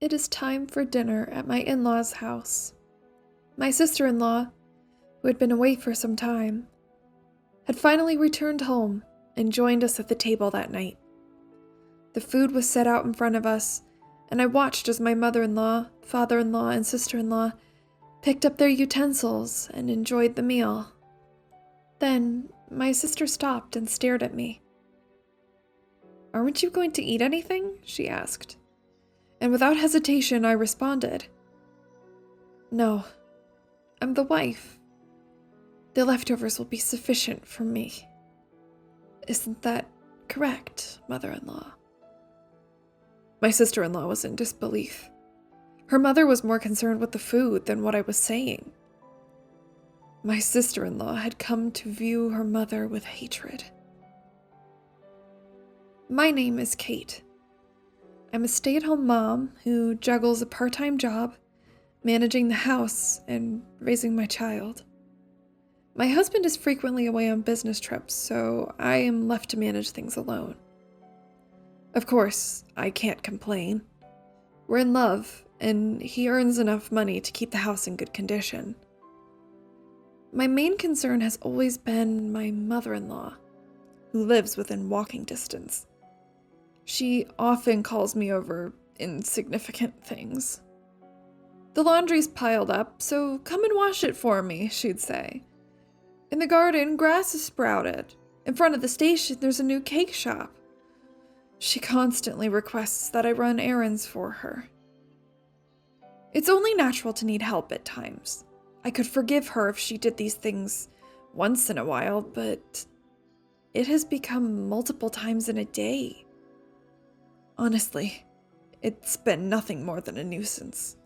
It is time for dinner at my in-laws' house. My sister-in-law, who had been away for some time, had finally returned home and joined us at the table that night. The food was set out in front of us, and I watched as my mother-in-law, father-in-law, and sister-in-law picked up their utensils and enjoyed the meal. Then my sister stopped and stared at me. "Aren't you going to eat anything?" she asked. And without hesitation, I responded, "No, I'm the wife. The leftovers will be sufficient for me. Isn't that correct, mother-in-law?" My sister-in-law was in disbelief. Her mother was more concerned with the food than what I was saying. My sister-in-law had come to view her mother with hatred. My name is Kate. I'm a stay-at-home mom who juggles a part-time job, managing the house, and raising my child. My husband is frequently away on business trips, so I am left to manage things alone. Of course, I can't complain. We're in love, and he earns enough money to keep the house in good condition. My main concern has always been my mother-in-law, who lives within walking distance. She often calls me over insignificant things. "The laundry's piled up, so come and wash it for me," she'd say. "In the garden, grass has sprouted. In front of the station, there's a new cake shop." She constantly requests that I run errands for her. It's only natural to need help at times. I could forgive her if she did these things once in a while, but it has become multiple times in a day. Honestly, it's been nothing more than a nuisance.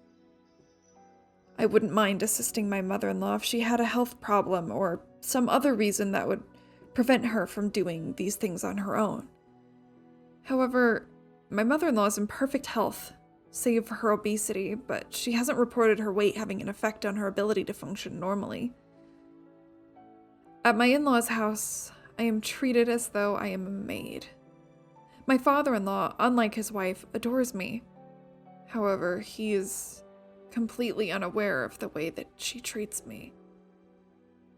I wouldn't mind assisting my mother-in-law if she had a health problem or some other reason that would prevent her from doing these things on her own. However, my mother-in-law is in perfect health, save for her obesity, but she hasn't reported her weight having an effect on her ability to function normally. At my in-laws' house, I am treated as though I am a maid. My father-in-law, unlike his wife, adores me. However, he is completely unaware of the way that she treats me.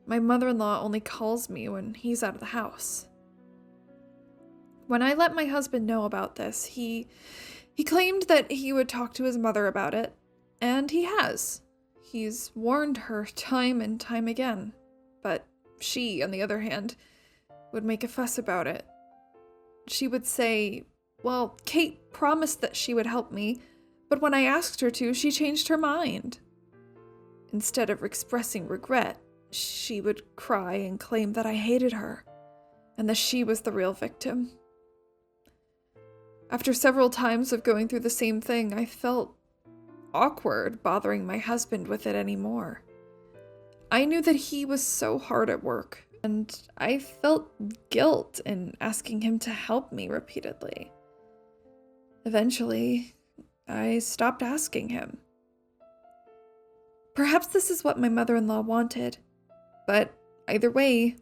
My mother-in-law only calls me when he's out of the house. When I let my husband know about this, he claimed that he would talk to his mother about it, and he has. He's warned her time and time again, but she, on the other hand, would make a fuss about it. She would say, "Well, Kate promised that she would help me, but when I asked her to, she changed her mind." Instead of expressing regret, she would cry and claim that I hated her, and that she was the real victim. After several times of going through the same thing, I felt awkward bothering my husband with it anymore. I knew that he was so hard at work, and I felt guilt in asking him to help me repeatedly. Eventually, I stopped asking him. Perhaps this is what my mother-in-law wanted, but either way,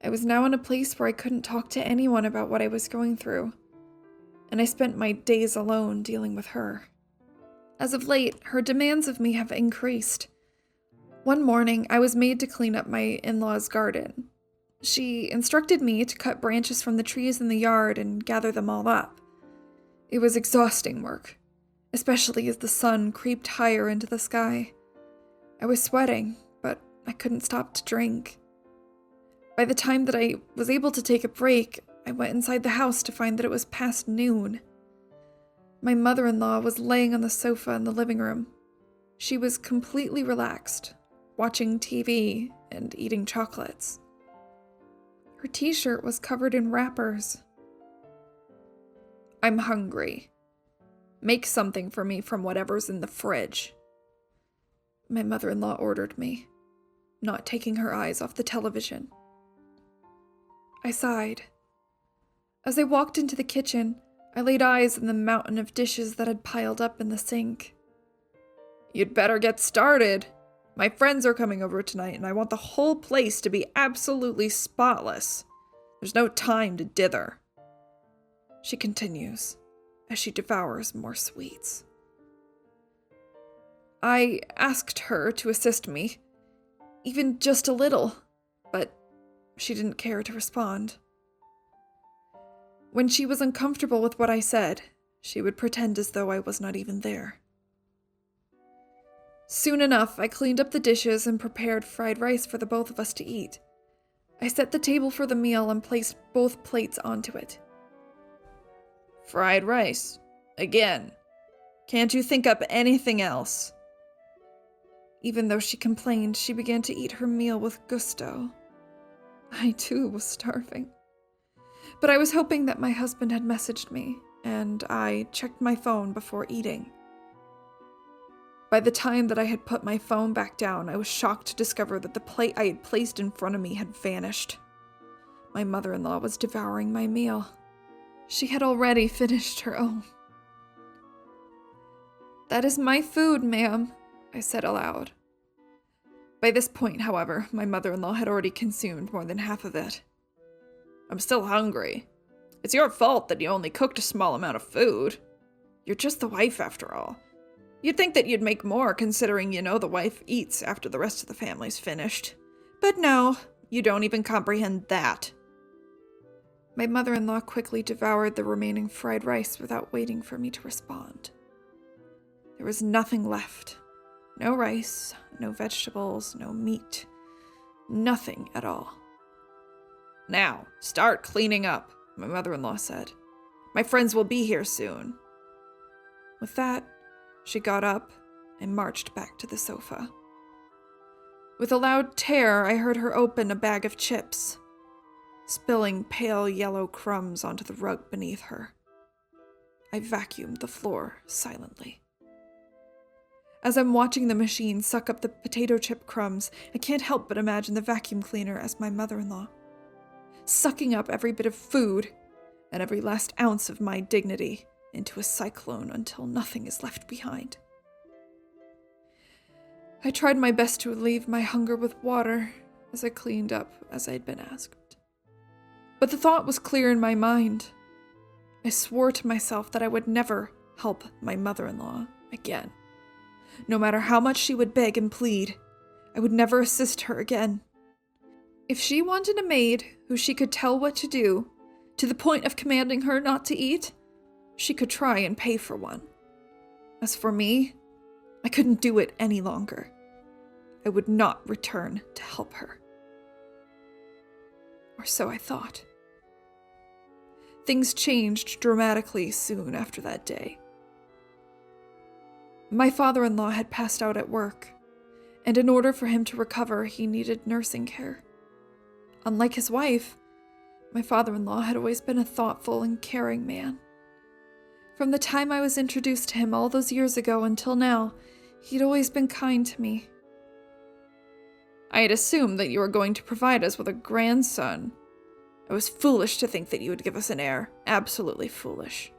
I was now in a place where I couldn't talk to anyone about what I was going through, and I spent my days alone dealing with her. As of late, her demands of me have increased. One morning, I was made to clean up my in-laws' garden. She instructed me to cut branches from the trees in the yard and gather them all up. It was exhausting work, especially as the sun creeped higher into the sky. I was sweating, but I couldn't stop to drink. By the time that I was able to take a break, I went inside the house to find that it was past noon. My mother-in-law was laying on the sofa in the living room. She was completely relaxed, watching TV and eating chocolates. Her t-shirt was covered in wrappers. "I'm hungry. Make something for me from whatever's in the fridge," my mother-in-law ordered me, not taking her eyes off the television. I sighed. As I walked into the kitchen, I laid eyes on the mountain of dishes that had piled up in the sink. "You'd better get started. My friends are coming over tonight, and I want the whole place to be absolutely spotless. There's no time to dither," she continues, as she devours more sweets. I asked her to assist me, even just a little, but she didn't care to respond. When she was uncomfortable with what I said, she would pretend as though I was not even there. Soon enough, I cleaned up the dishes and prepared fried rice for the both of us to eat. I set the table for the meal and placed both plates onto it. Fried rice. Again. Can't you think up anything else? Even though she complained, she began to eat her meal with gusto. I too was starving. But I was hoping that my husband had messaged me, and I checked my phone before eating. By the time that I had put my phone back down, I was shocked to discover that the plate I had placed in front of me had vanished. My mother-in-law was devouring my meal. She had already finished her own. "That is my food, ma'am," I said aloud. By this point, however, my mother-in-law had already consumed more than half of it. I'm still hungry. It's your fault that you only cooked a small amount of food. You're just the wife, after all. You'd think that you'd make more, considering the wife eats after the rest of the family's finished. But no, you don't even comprehend that. My mother-in-law quickly devoured the remaining fried rice without waiting for me to respond. There was nothing left. No rice, no vegetables, no meat. Nothing at all. Now, start cleaning up, my mother-in-law said. My friends will be here soon. With that, she got up and marched back to the sofa. With a loud tear, I heard her open a bag of chips, spilling pale yellow crumbs onto the rug beneath her. I vacuumed the floor silently. As I'm watching the machine suck up the potato chip crumbs, I can't help but imagine the vacuum cleaner as my mother-in-law, sucking up every bit of food and every last ounce of my dignity into a cyclone until nothing is left behind. I tried my best to relieve my hunger with water as I cleaned up as I had been asked. But the thought was clear in my mind. I swore to myself that I would never help my mother-in-law again. No matter how much she would beg and plead, I would never assist her again. If she wanted a maid who she could tell what to do, to the point of commanding her not to eat, she could try and pay for one. As for me, I couldn't do it any longer. I would not return to help her. Or so I thought. Things changed dramatically soon after that day. My father-in-law had passed out at work, and in order for him to recover, he needed nursing care. Unlike his wife, my father-in-law had always been a thoughtful and caring man. From the time I was introduced to him all those years ago until now, he'd always been kind to me. I had assumed that you were going to provide us with a grandson. I was foolish to think that you would give us an heir. Absolutely foolish.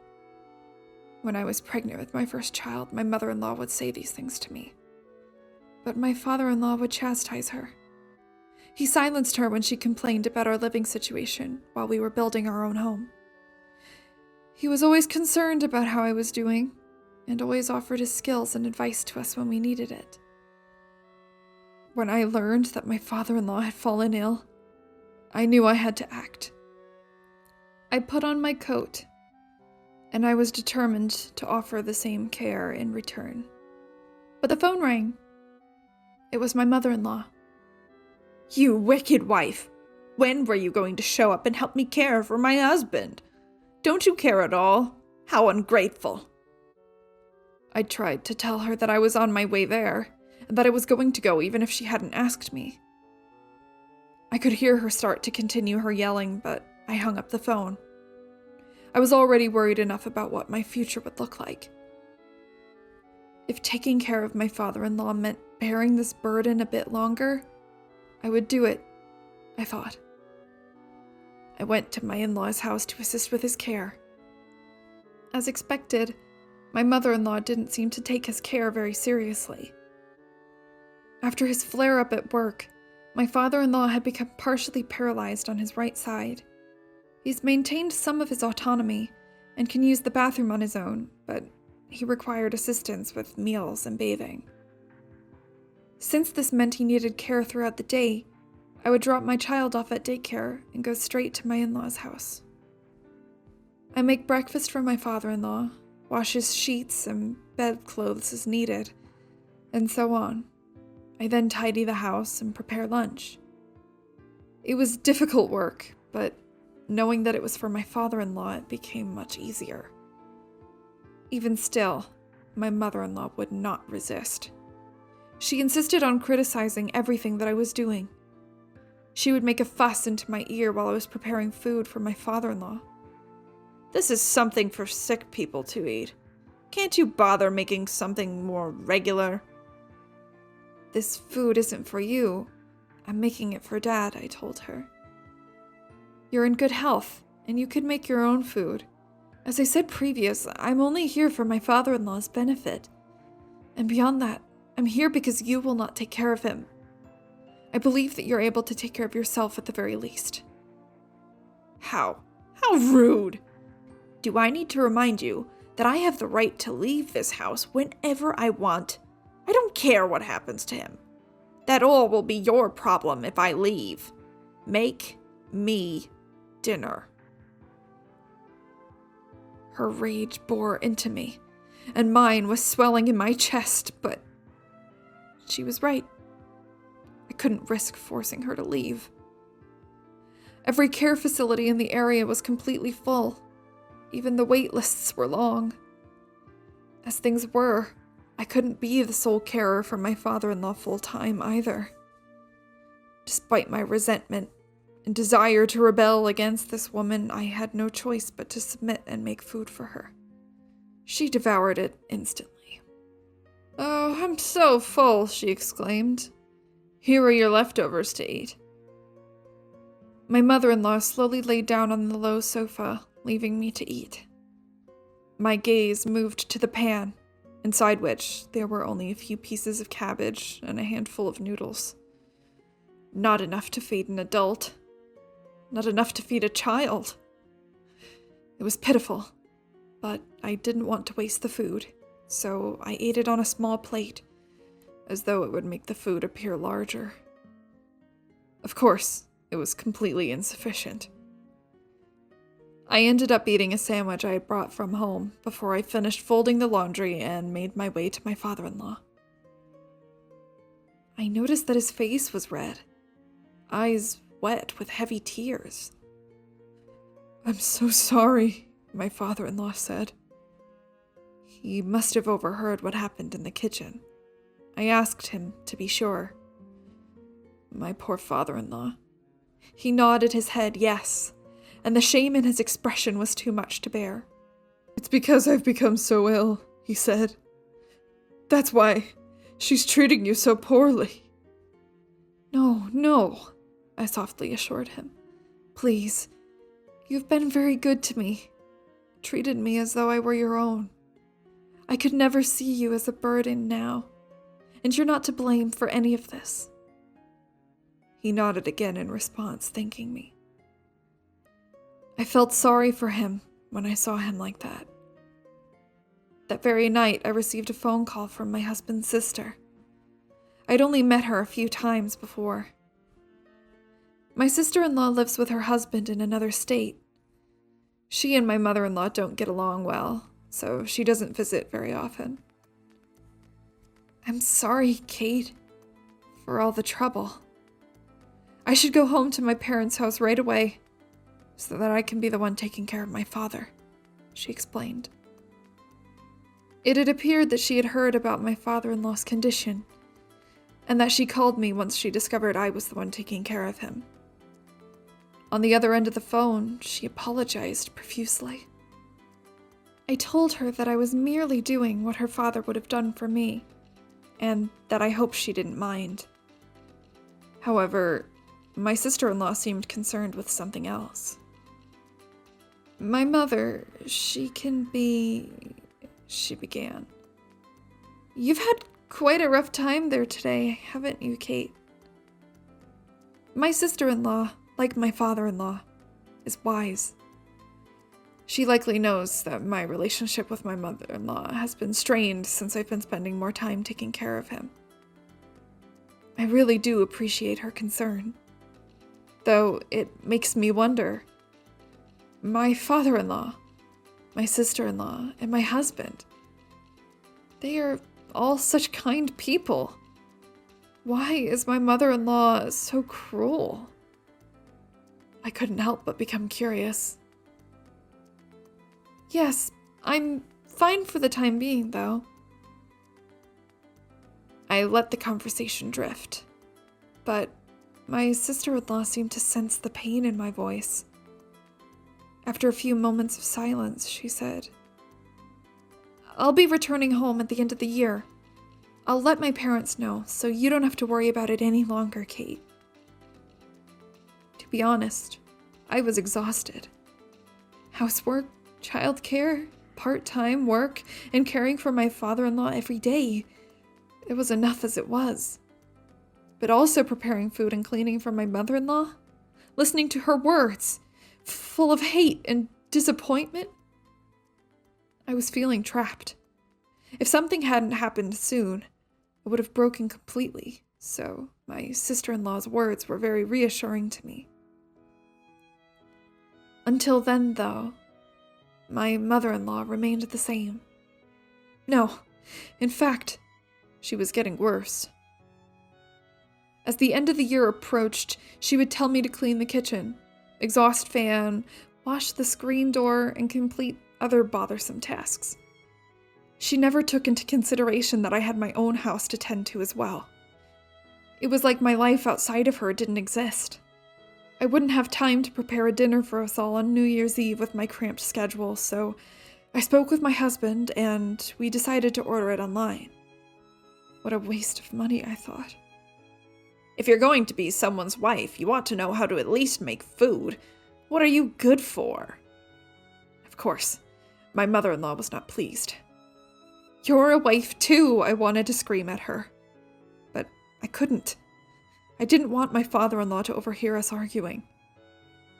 When I was pregnant with my first child, my mother-in-law would say these things to me. But my father-in-law would chastise her. He silenced her when she complained about our living situation while we were building our own home. He was always concerned about how I was doing, and always offered his skills and advice to us when we needed it. When I learned that my father-in-law had fallen ill, I knew I had to act. I put on my coat, and I was determined to offer the same care in return. But the phone rang. It was my mother-in-law. You wicked wife! When were you going to show up and help me care for my husband? Don't you care at all? How ungrateful! I tried to tell her that I was on my way there, and that I was going to go even if she hadn't asked me. I could hear her start to continue her yelling, but I hung up the phone. I was already worried enough about what my future would look like. If taking care of my father-in-law meant bearing this burden a bit longer, I would do it, I thought. I went to my in-law's house to assist with his care. As expected, my mother-in-law didn't seem to take his care very seriously. After his flare-up at work, my father-in-law had become partially paralyzed on his right side. He's maintained some of his autonomy and can use the bathroom on his own, but he required assistance with meals and bathing. Since this meant he needed care throughout the day, I would drop my child off at daycare and go straight to my in-laws' house. I make breakfast for my father-in-law, wash his sheets and bedclothes as needed, and so on. I then tidy the house and prepare lunch. It was difficult work, but knowing that it was for my father-in-law, it became much easier. Even still, my mother-in-law would not resist. She insisted on criticizing everything that I was doing. She would make a fuss into my ear while I was preparing food for my father-in-law. This is something for sick people to eat. Can't you bother making something more regular? This food isn't for you. I'm making it for Dad, I told her. You're in good health, and you could make your own food. As I said previous, I'm only here for my father-in-law's benefit. And beyond that, I'm here because you will not take care of him. I believe that you're able to take care of yourself at the very least. How? How rude! Do I need to remind you that I have the right to leave this house whenever I want? I don't care what happens to him. That all will be your problem if I leave. Make me dinner. Her rage bore into me, and mine was swelling in my chest, but she was right. I couldn't risk forcing her to leave. Every care facility in the area was completely full. Even the wait lists were long. As things were, I couldn't be the sole carer for my father-in-law full-time either. Despite my resentment and desire to rebel against this woman, I had no choice but to submit and make food for her. She devoured it instantly. "Oh, I'm so full," she exclaimed. "Here are your leftovers to eat." My mother-in-law slowly laid down on the low sofa, leaving me to eat. My gaze moved to the pan, inside which there were only a few pieces of cabbage and a handful of noodles. Not enough to feed an adult. Not enough to feed a child. It was pitiful, but I didn't want to waste the food, so I ate it on a small plate, as though it would make the food appear larger. Of course, it was completely insufficient. I ended up eating a sandwich I had brought from home before I finished folding the laundry and made my way to my father-in-law. I noticed that his face was red, eyes wet with heavy tears. "I'm so sorry," my father-in-law said. He must have overheard what happened in the kitchen. I asked him to be sure. My poor father-in-law. He nodded his head yes, and the shame in his expression was too much to bear. "It's because I've become so ill," he said. "That's why she's treating you so poorly." "No, no," I softly assured him. "Please, you've been very good to me, treated me as though I were your own. I could never see you as a burden now, and you're not to blame for any of this." He nodded again in response, thanking me. I felt sorry for him when I saw him like that. That very night, I received a phone call from my husband's sister. I'd only met her a few times before. My sister-in-law lives with her husband in another state. She and my mother-in-law don't get along well, so she doesn't visit very often. "I'm sorry, Kate, for all the trouble. I should go home to my parents' house right away, so that I can be the one taking care of my father," she explained. It had appeared that she had heard about my father-in-law's condition, and that she called me once she discovered I was the one taking care of him. On the other end of the phone, she apologized profusely. I told her that I was merely doing what her father would have done for me, and that I hoped she didn't mind. However, my sister-in-law seemed concerned with something else. "My mother, she can be," she began. "You've had quite a rough time there today, haven't you, Kate?" My sister-in-law, like my father-in-law, is wise. She likely knows that my relationship with my mother-in-law has been strained since I've been spending more time taking care of him. I really do appreciate her concern. Though it makes me wonder. My father-in-law, my sister-in-law, and my husband. They are all such kind people. Why is my mother-in-law so cruel? I couldn't help but become curious. Yes, I'm fine for the time being, though. I let the conversation drift, but my sister-in-law seemed to sense the pain in my voice. After a few moments of silence, she said, "I'll be returning home at the end of the year. I'll let my parents know, so you don't have to worry about it any longer, Kate." To be honest, I was exhausted. Housework, childcare, part-time work, and caring for my father-in-law every day. It was enough as it was. But also preparing food and cleaning for my mother-in-law, listening to her words, full of hate and disappointment. I was feeling trapped. If something hadn't happened soon, I would have broken completely, so my sister-in-law's words were very reassuring to me. Until then, though, my mother-in-law remained the same. No, in fact, she was getting worse. As the end of the year approached, she would tell me to clean the kitchen, exhaust fan, wash the screen door, and complete other bothersome tasks. She never took into consideration that I had my own house to tend to as well. It was like my life outside of her didn't exist. I wouldn't have time to prepare a dinner for us all on New Year's Eve with my cramped schedule, so I spoke with my husband and we decided to order it online. What a waste of money, I thought. If you're going to be someone's wife, you ought to know how to at least make food. What are you good for? Of course, my mother-in-law was not pleased. "You're a wife too," I wanted to scream at her. But I couldn't. I didn't want my father-in-law to overhear us arguing.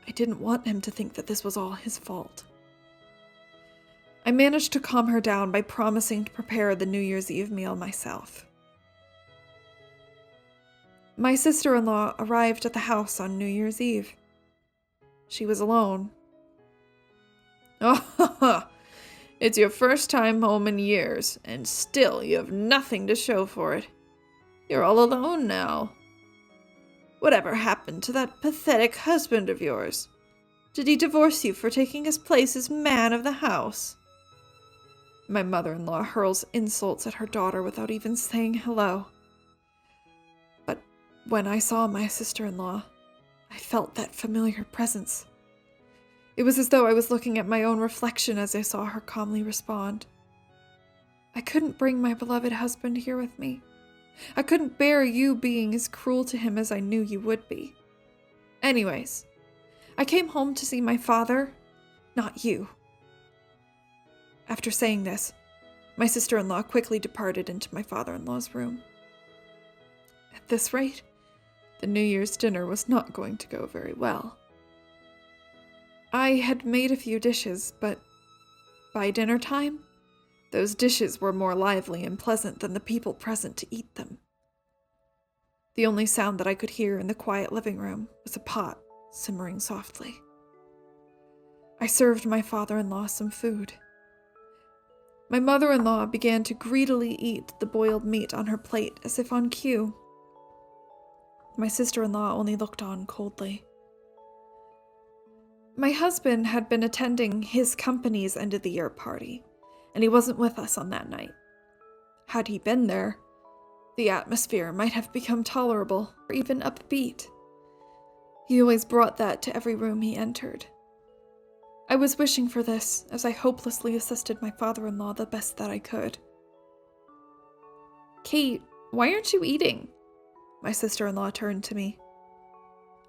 I didn't want him to think that this was all his fault. I managed to calm her down by promising to prepare the New Year's Eve meal myself. My sister-in-law arrived at the house on New Year's Eve. She was alone. Oh, it's your first time home in years, and still you have nothing to show for it. You're all alone now. Whatever happened to that pathetic husband of yours? Did he divorce you for taking his place as man of the house? My mother-in-law hurls insults at her daughter without even saying hello. But when I saw my sister-in-law, I felt that familiar presence. It was as though I was looking at my own reflection as I saw her calmly respond. I couldn't bring my beloved husband here with me. I couldn't bear you being as cruel to him as I knew you would be. Anyways, I came home to see my father, not you. After saying this, my sister-in-law quickly departed into my father-in-law's room. At this rate, the New Year's dinner was not going to go very well. I had made a few dishes, but by dinner time, those dishes were more lively and pleasant than the people present to eat them. The only sound that I could hear in the quiet living room was a pot simmering softly. I served my father-in-law some food. My mother-in-law began to greedily eat the boiled meat on her plate as if on cue. My sister-in-law only looked on coldly. My husband had been attending his company's end-of-the-year party, and he wasn't with us on that night. Had he been there, the atmosphere might have become tolerable or even upbeat. He always brought that to every room he entered. I was wishing for this as I hopelessly assisted my father-in-law the best that I could. "Kate, why aren't you eating?" My sister-in-law turned to me.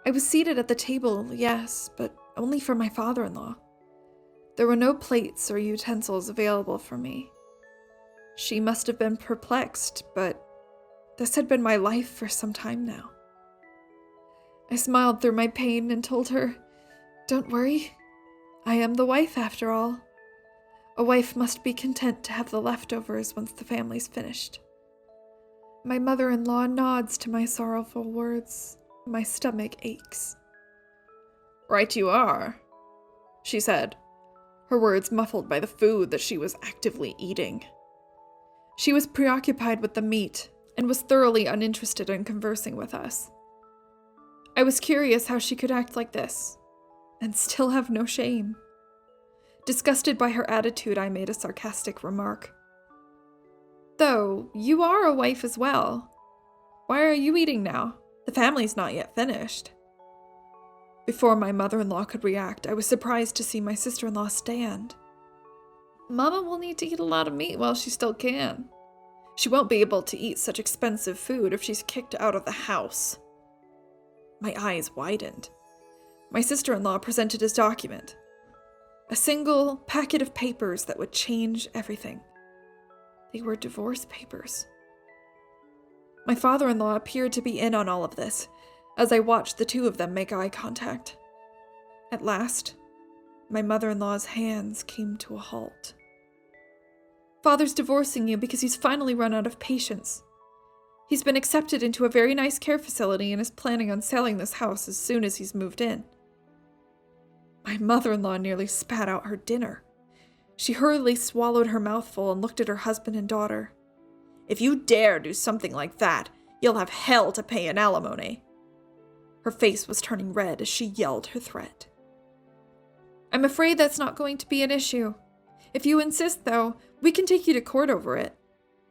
I was seated at the table, yes, but only for my father-in-law. There were no plates or utensils available for me. She must have been perplexed, but this had been my life for some time now. I smiled through my pain and told her, "Don't worry, I am the wife after all. A wife must be content to have the leftovers once the family's finished." My mother-in-law nods to my sorrowful words. My stomach aches. Right you are, she said, her words muffled by the food that she was actively eating. She was preoccupied with the meat and was thoroughly uninterested in conversing with us. I was curious how she could act like this and still have no shame. Disgusted by her attitude, I made a sarcastic remark. Though, you are a wife as well. Why are you eating now? The family's not yet finished. Before my mother-in-law could react, I was surprised to see my sister-in-law stand. Mama will need to eat a lot of meat while she still can. She won't be able to eat such expensive food if she's kicked out of the house. My eyes widened. My sister-in-law presented his document. A single packet of papers that would change everything. They were divorce papers. My father-in-law appeared to be in on all of this, as I watched the two of them make eye contact. At last, my mother-in-law's hands came to a halt. Father's divorcing you because he's finally run out of patience. He's been accepted into a very nice care facility and is planning on selling this house as soon as he's moved in. My mother-in-law nearly spat out her dinner. She hurriedly swallowed her mouthful and looked at her husband and daughter. If you dare do something like that, you'll have hell to pay in alimony. Her face was turning red as she yelled her threat. I'm afraid that's not going to be an issue. If you insist, though, we can take you to court over it.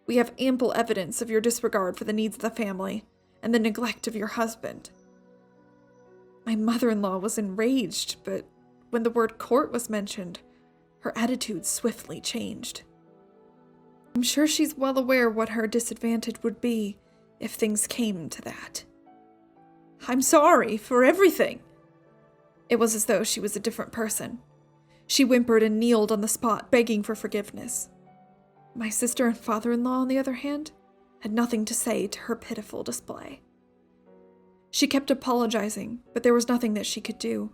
We have ample evidence of your disregard for the needs of the family and the neglect of your husband. My mother-in-law was enraged, but when the word court was mentioned, her attitude swiftly changed. I'm sure she's well aware what her disadvantage would be if things came to that. I'm sorry for everything. It was as though she was a different person. She whimpered and kneeled on the spot, begging for forgiveness. My sister and father-in-law, on the other hand, had nothing to say to her pitiful display. She kept apologizing, but there was nothing that she could do.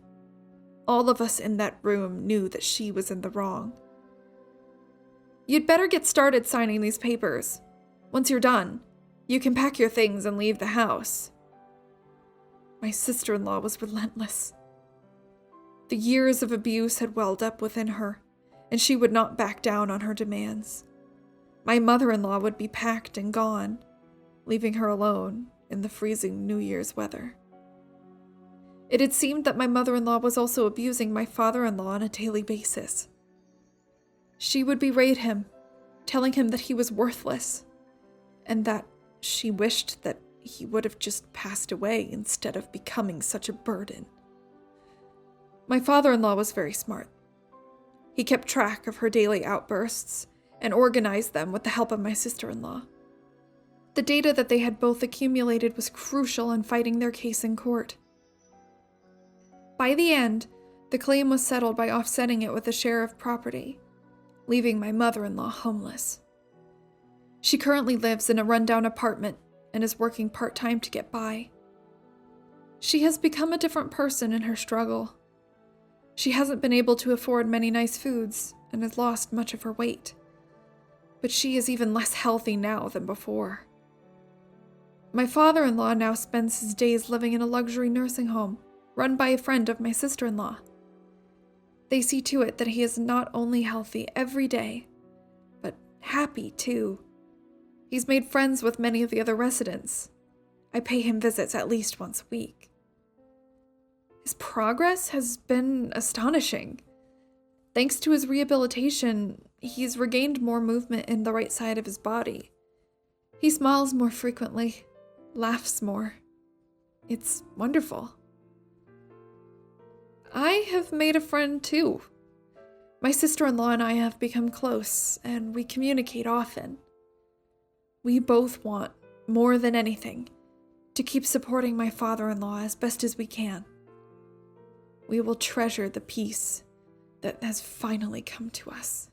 All of us in that room knew that she was in the wrong. You'd better get started signing these papers. Once you're done, you can pack your things and leave the house. My sister-in-law was relentless. The years of abuse had welled up within her, and she would not back down on her demands. My mother-in-law would be packed and gone, leaving her alone in the freezing New Year's weather. It had seemed that my mother-in-law was also abusing my father-in-law on a daily basis. She would berate him, telling him that he was worthless, and that she wished that he would have just passed away instead of becoming such a burden. My father-in-law was very smart. He kept track of her daily outbursts and organized them with the help of my sister-in-law. The data that they had both accumulated was crucial in fighting their case in court. By the end, the claim was settled by offsetting it with a share of property, leaving my mother-in-law homeless. She currently lives in a rundown apartment and is working part-time to get by. She has become a different person in her struggle. She hasn't been able to afford many nice foods and has lost much of her weight. But she is even less healthy now than before. My father-in-law now spends his days living in a luxury nursing home run by a friend of my sister-in-law. They see to it that he is not only healthy every day, but happy too. He's made friends with many of the other residents. I pay him visits at least once a week. His progress has been astonishing. Thanks to his rehabilitation, he's regained more movement in the right side of his body. He smiles more frequently, laughs more. It's wonderful. I have made a friend too. My sister-in-law and I have become close, and we communicate often. We both want, more than anything, to keep supporting my father-in-law as best as we can. We will treasure the peace that has finally come to us.